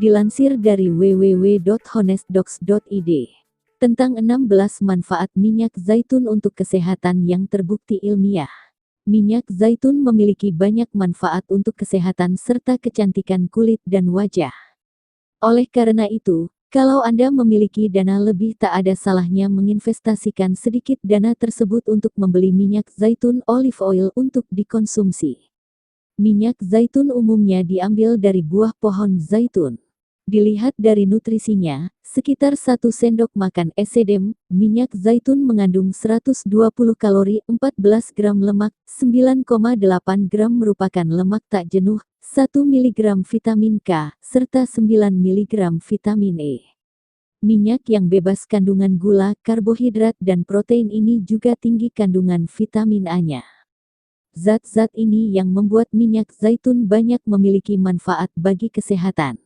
Dilansir dari www.honestdocs.id, tentang 16 manfaat minyak zaitun untuk kesehatan yang terbukti ilmiah. Minyak zaitun memiliki banyak manfaat untuk kesehatan serta kecantikan kulit dan wajah. Oleh karena itu, kalau Anda memiliki dana lebih, tak ada salahnya menginvestasikan sedikit dana tersebut untuk membeli minyak zaitun olive oil untuk dikonsumsi. Minyak zaitun umumnya diambil dari buah pohon zaitun. Dilihat dari nutrisinya, sekitar 1 sendok makan esedem, minyak zaitun mengandung 120 kalori, 14 gram lemak, 9,8 gram merupakan lemak tak jenuh, 1 mg vitamin K, serta 9 mg vitamin E. Minyak yang bebas kandungan gula, karbohidrat dan protein ini juga tinggi kandungan vitamin A-nya. Zat-zat ini yang membuat minyak zaitun banyak memiliki manfaat bagi kesehatan.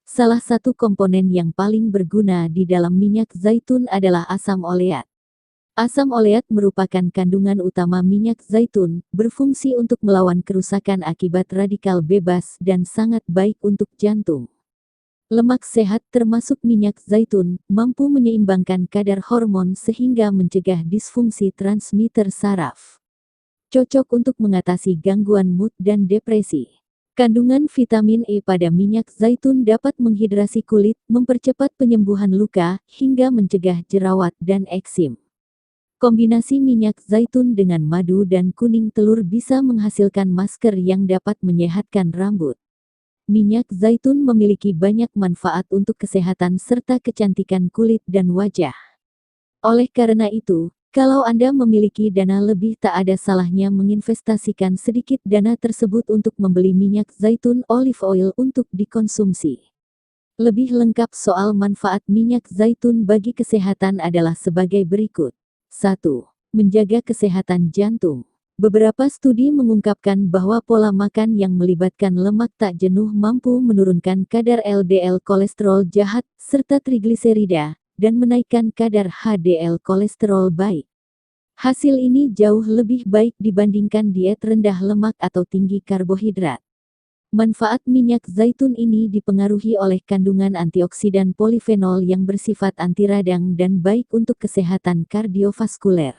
Salah satu komponen yang paling berguna di dalam minyak zaitun adalah asam oleat. Asam oleat merupakan kandungan utama minyak zaitun, berfungsi untuk melawan kerusakan akibat radikal bebas dan sangat baik untuk jantung. Lemak sehat termasuk minyak zaitun, mampu menyeimbangkan kadar hormon sehingga mencegah disfungsi transmitter saraf. Cocok untuk mengatasi gangguan mood dan depresi. Kandungan vitamin E pada minyak zaitun dapat menghidrasi kulit, mempercepat penyembuhan luka, hingga mencegah jerawat dan eksim. Kombinasi minyak zaitun dengan madu dan kuning telur bisa menghasilkan masker yang dapat menyehatkan rambut. Minyak zaitun memiliki banyak manfaat untuk kesehatan serta kecantikan kulit dan wajah. Oleh karena itu, kalau Anda memiliki dana lebih, tak ada salahnya menginvestasikan sedikit dana tersebut untuk membeli minyak zaitun olive oil untuk dikonsumsi. Lebih lengkap soal manfaat minyak zaitun bagi kesehatan adalah sebagai berikut. 1. Menjaga kesehatan jantung. Beberapa studi mengungkapkan bahwa pola makan yang melibatkan lemak tak jenuh mampu menurunkan kadar LDL kolesterol jahat, serta trigliserida, dan menaikkan kadar HDL kolesterol baik. Hasil ini jauh lebih baik dibandingkan diet rendah lemak atau tinggi karbohidrat. Manfaat minyak zaitun ini dipengaruhi oleh kandungan antioksidan polifenol yang bersifat anti radang dan baik untuk kesehatan kardiovaskuler.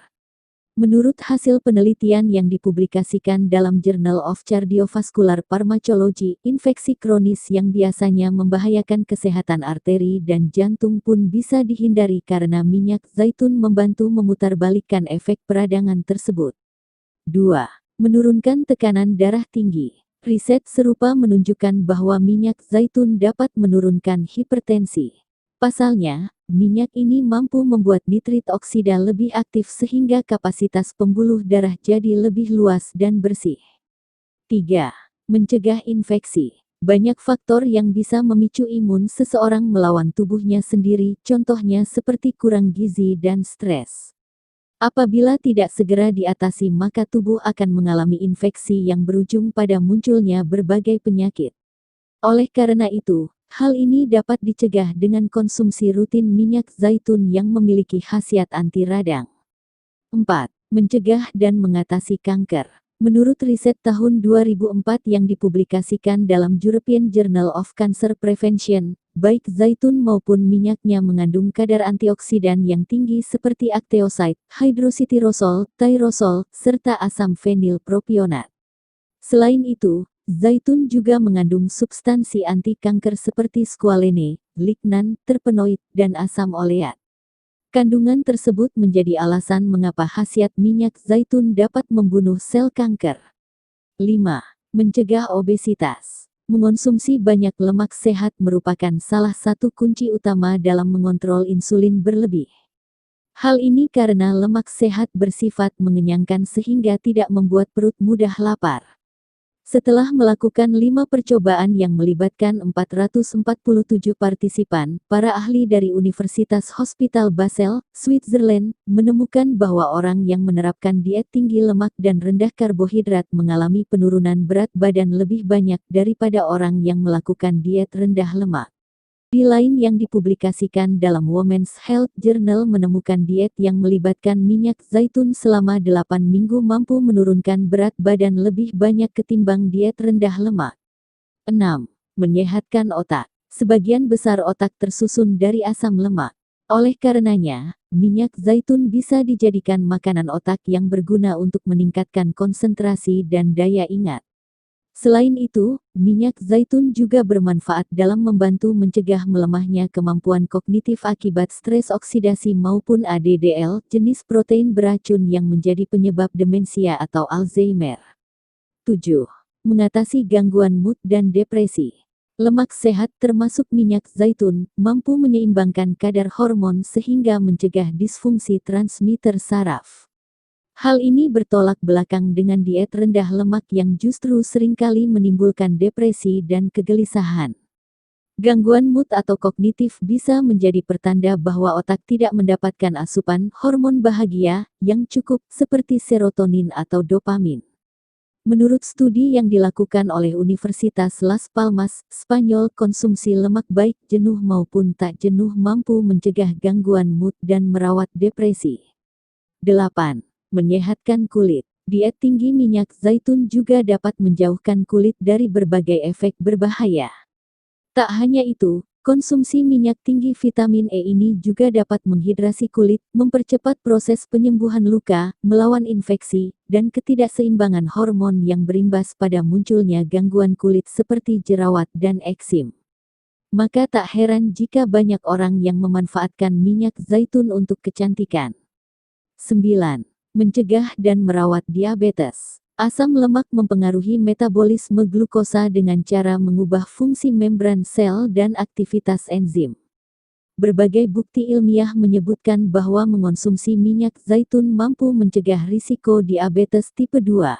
Menurut hasil penelitian yang dipublikasikan dalam Journal of Cardiovascular Pharmacology, infeksi kronis yang biasanya membahayakan kesehatan arteri dan jantung pun bisa dihindari karena minyak zaitun membantu memutarbalikkan efek peradangan tersebut. 2. Menurunkan tekanan darah tinggi. Riset serupa menunjukkan bahwa minyak zaitun dapat menurunkan hipertensi. Pasalnya, minyak ini mampu membuat nitrit oksida lebih aktif sehingga kapasitas pembuluh darah jadi lebih luas dan bersih. 3. Mencegah infeksi. Banyak faktor yang bisa memicu imun seseorang melawan tubuhnya sendiri, contohnya seperti kurang gizi dan stres. Apabila tidak segera diatasi, maka tubuh akan mengalami infeksi yang berujung pada munculnya berbagai penyakit. Oleh karena itu, hal ini dapat dicegah dengan konsumsi rutin minyak zaitun yang memiliki khasiat anti radang. 4. Mencegah dan mengatasi kanker. Menurut riset tahun 2004 yang dipublikasikan dalam European Journal of Cancer Prevention, baik zaitun maupun minyaknya mengandung kadar antioksidan yang tinggi seperti acteoside, hydroxytyrosol, tyrosol, serta asam fenilpropionat. Selain itu, zaitun juga mengandung substansi anti kanker seperti squalene, lignan, terpenoid, dan asam oleat. Kandungan tersebut menjadi alasan mengapa khasiat minyak zaitun dapat membunuh sel kanker. 5. Mencegah obesitas. Mengonsumsi banyak lemak sehat merupakan salah satu kunci utama dalam mengontrol insulin berlebih. Hal ini karena lemak sehat bersifat mengenyangkan sehingga tidak membuat perut mudah lapar. Setelah melakukan 5 percobaan yang melibatkan 447 partisipan, para ahli dari Universitas Hospital Basel, Switzerland, menemukan bahwa orang yang menerapkan diet tinggi lemak dan rendah karbohidrat mengalami penurunan berat badan lebih banyak daripada orang yang melakukan diet rendah lemak. Di lain yang dipublikasikan dalam Women's Health Journal menemukan diet yang melibatkan minyak zaitun selama 8 minggu mampu menurunkan berat badan lebih banyak ketimbang diet rendah lemak. 6. Menyehatkan otak. Sebagian besar otak tersusun dari asam lemak. Oleh karenanya, minyak zaitun bisa dijadikan makanan otak yang berguna untuk meningkatkan konsentrasi dan daya ingat. Selain itu, minyak zaitun juga bermanfaat dalam membantu mencegah melemahnya kemampuan kognitif akibat stres oksidasi maupun ADDL, jenis protein beracun yang menjadi penyebab demensia atau Alzheimer. 7. Mengatasi gangguan mood dan depresi. Lemak sehat termasuk minyak zaitun, mampu menyeimbangkan kadar hormon sehingga mencegah disfungsi transmitter saraf. Hal ini bertolak belakang dengan diet rendah lemak yang justru seringkali menimbulkan depresi dan kegelisahan. Gangguan mood atau kognitif bisa menjadi pertanda bahwa otak tidak mendapatkan asupan hormon bahagia yang cukup seperti serotonin atau dopamin. Menurut studi yang dilakukan oleh Universitas Las Palmas, Spanyol, konsumsi lemak baik jenuh maupun tak jenuh mampu mencegah gangguan mood dan merawat depresi. 8. Menyehatkan kulit. Diet tinggi minyak zaitun juga dapat menjauhkan kulit dari berbagai efek berbahaya. Tak hanya itu, konsumsi minyak tinggi vitamin E ini juga dapat menghidrasi kulit, mempercepat proses penyembuhan luka, melawan infeksi, dan ketidakseimbangan hormon yang berimbas pada munculnya gangguan kulit seperti jerawat dan eksim. Maka tak heran jika banyak orang yang memanfaatkan minyak zaitun untuk kecantikan. 9. Mencegah dan merawat diabetes. Asam lemak mempengaruhi metabolisme glukosa dengan cara mengubah fungsi membran sel dan aktivitas enzim. Berbagai bukti ilmiah menyebutkan bahwa mengonsumsi minyak zaitun mampu mencegah risiko diabetes tipe 2.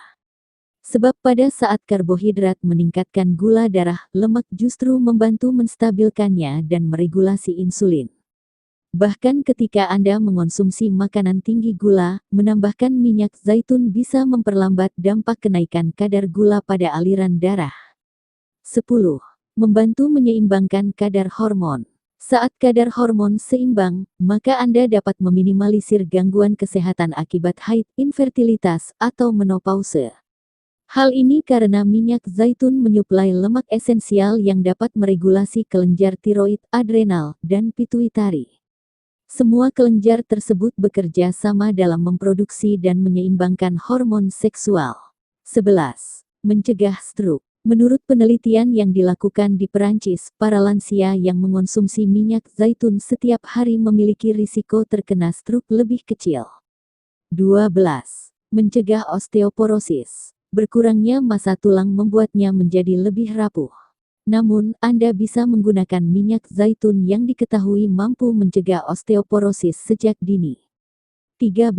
Sebab pada saat karbohidrat meningkatkan gula darah, lemak justru membantu menstabilkannya dan meregulasi insulin. Bahkan ketika Anda mengonsumsi makanan tinggi gula, menambahkan minyak zaitun bisa memperlambat dampak kenaikan kadar gula pada aliran darah. 10. Membantu menyeimbangkan kadar hormon. Saat kadar hormon seimbang, maka Anda dapat meminimalisir gangguan kesehatan akibat haid, infertilitas, atau menopause. Hal ini karena minyak zaitun menyuplai lemak esensial yang dapat meregulasi kelenjar tiroid, adrenal, dan pituitari. Semua kelenjar tersebut bekerja sama dalam memproduksi dan menyeimbangkan hormon seksual. 11. Mencegah stroke. Menurut penelitian yang dilakukan di Perancis, para lansia yang mengonsumsi minyak zaitun setiap hari memiliki risiko terkena stroke lebih kecil. 12. Mencegah osteoporosis. Berkurangnya massa tulang membuatnya menjadi lebih rapuh. Namun, Anda bisa menggunakan minyak zaitun yang diketahui mampu mencegah osteoporosis sejak dini. 13.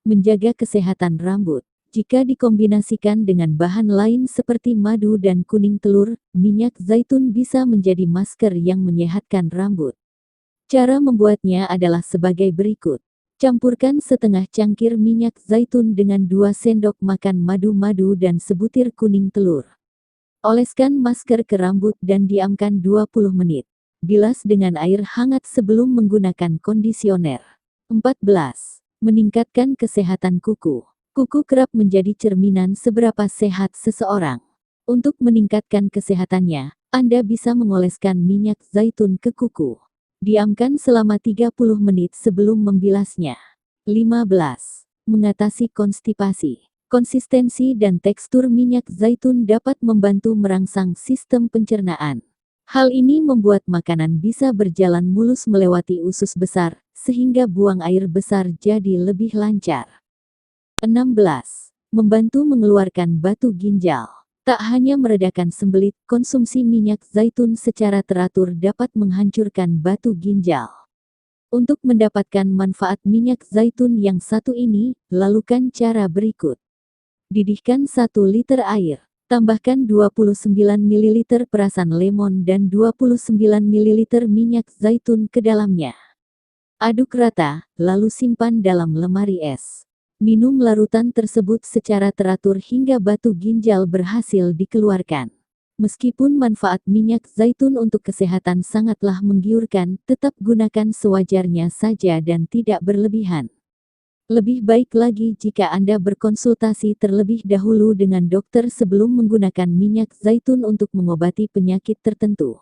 Menjaga kesehatan rambut. Jika dikombinasikan dengan bahan lain seperti madu dan kuning telur, minyak zaitun bisa menjadi masker yang menyehatkan rambut. Cara membuatnya adalah sebagai berikut. Campurkan setengah cangkir minyak zaitun dengan 2 sendok makan madu-madu dan sebutir kuning telur. Oleskan masker ke rambut dan diamkan 20 menit. Bilas dengan air hangat sebelum menggunakan kondisioner. 14. Meningkatkan kesehatan kuku. Kuku kerap menjadi cerminan seberapa sehat seseorang. Untuk meningkatkan kesehatannya, Anda bisa mengoleskan minyak zaitun ke kuku. Diamkan selama 30 menit sebelum membilasnya. 15. Mengatasi konstipasi. Konsistensi dan tekstur minyak zaitun dapat membantu merangsang sistem pencernaan. Hal ini membuat makanan bisa berjalan mulus melewati usus besar, sehingga buang air besar jadi lebih lancar. 16. Membantu mengeluarkan batu ginjal. Tak hanya meredakan sembelit, konsumsi minyak zaitun secara teratur dapat menghancurkan batu ginjal. Untuk mendapatkan manfaat minyak zaitun yang satu ini, lakukan cara berikut. Didihkan 1 liter air. Tambahkan 29 ml perasan lemon dan 29 ml minyak zaitun ke dalamnya. Aduk rata, lalu simpan dalam lemari es. Minum larutan tersebut secara teratur hingga batu ginjal berhasil dikeluarkan. Meskipun manfaat minyak zaitun untuk kesehatan sangatlah menggiurkan, tetap gunakan sewajarnya saja dan tidak berlebihan. Lebih baik lagi jika Anda berkonsultasi terlebih dahulu dengan dokter sebelum menggunakan minyak zaitun untuk mengobati penyakit tertentu.